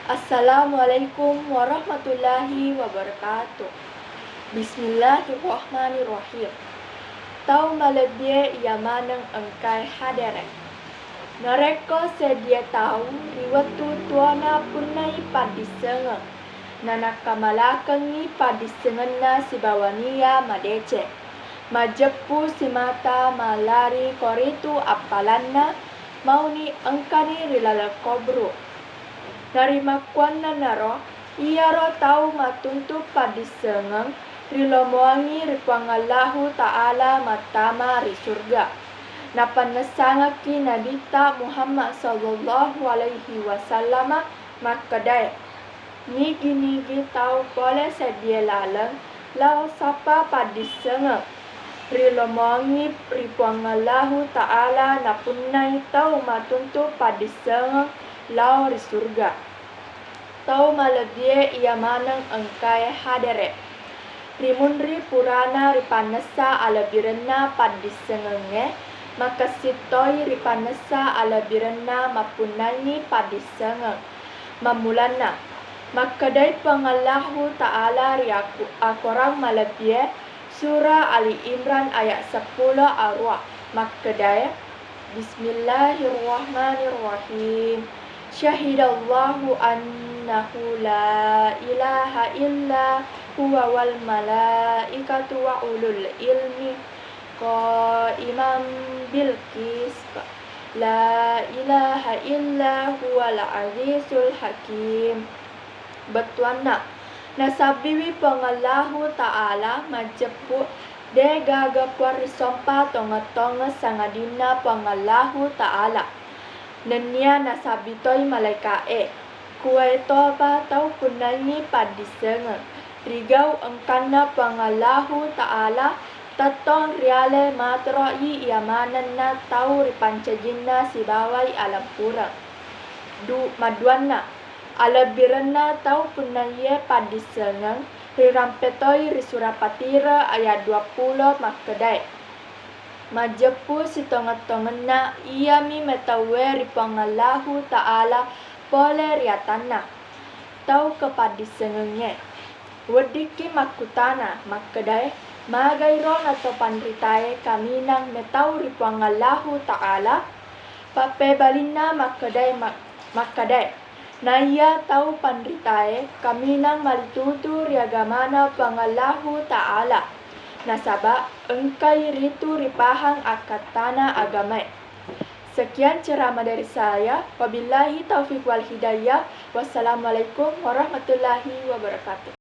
Assalamualaikum warahmatullahi wabarakatuh. Bismillahirrahmanirrahim. Tau malebie ia maneng engkai hadere. Nareko sedia tahu riwatu tuana punai padisengeng. Nanaka malakengi padisengenna sibawania madece. Majepu simata malari koritu apalanna mauni engkani rilala kobru. Narimakwana naro ia ro tau matuntu padisengeng rilomoangi ripangallahu ta'ala matama ri surga. Napanesangaki nabita Muhammad sallallahu alaihi wasallam makadai. Nigi tau boleh sedia laleng lau sapa padisengeng rilomoangi ripangallahu ta'ala napunai tau matuntu padisengeng lau ri surga. Tau malebie ia maneng engkai hadere. Rimunri purana ripanesa ala birenna padisengenge makasitoi ripanesa ala birenna mapunani padisengeng. Mamulana makadai pengallahu ta'ala ri akorang malebie surah Ali Imran ayat 10 arwah makadai Bismillahirrahmanirrahim. Syahidallahu annahu la ilaha illa huwa wal malaikatu wa ulul ilmi qaiman bil qist. La ilaha illa huwal azizul hakim. Betuana nasabiwi pengallahu ta'ala majepu de gagapur risompa tonga-tonga sangadina pengallahu ta'ala. Nenia nasabitoi malaikae kue toba tau punangi padisengeng rigau engkana pengallahu ta'ala tatong riale matroi iamanana tau ripancajinna sibawai alam pura maduana ala birena tau punaye padisengeng rirampetoi risurapatira ayat 20 makadai. Majepu si tonga-tongena ia mi metawe ripangallahu ta'ala pole riatana tau kepadisengenge wediki makutana makadai magairon atau pandritae kaminang metau ripangallahu ta'ala pape balina makadai naya tau pandritae kaminang malitutu riagamana pangallahu ta'ala nasaba engkai ritu ripahang akatana agamai. Sekian ceramah dari saya. Wabillahi taufiq wal hidayah. Wassalamualaikum warahmatullahi wabarakatuh.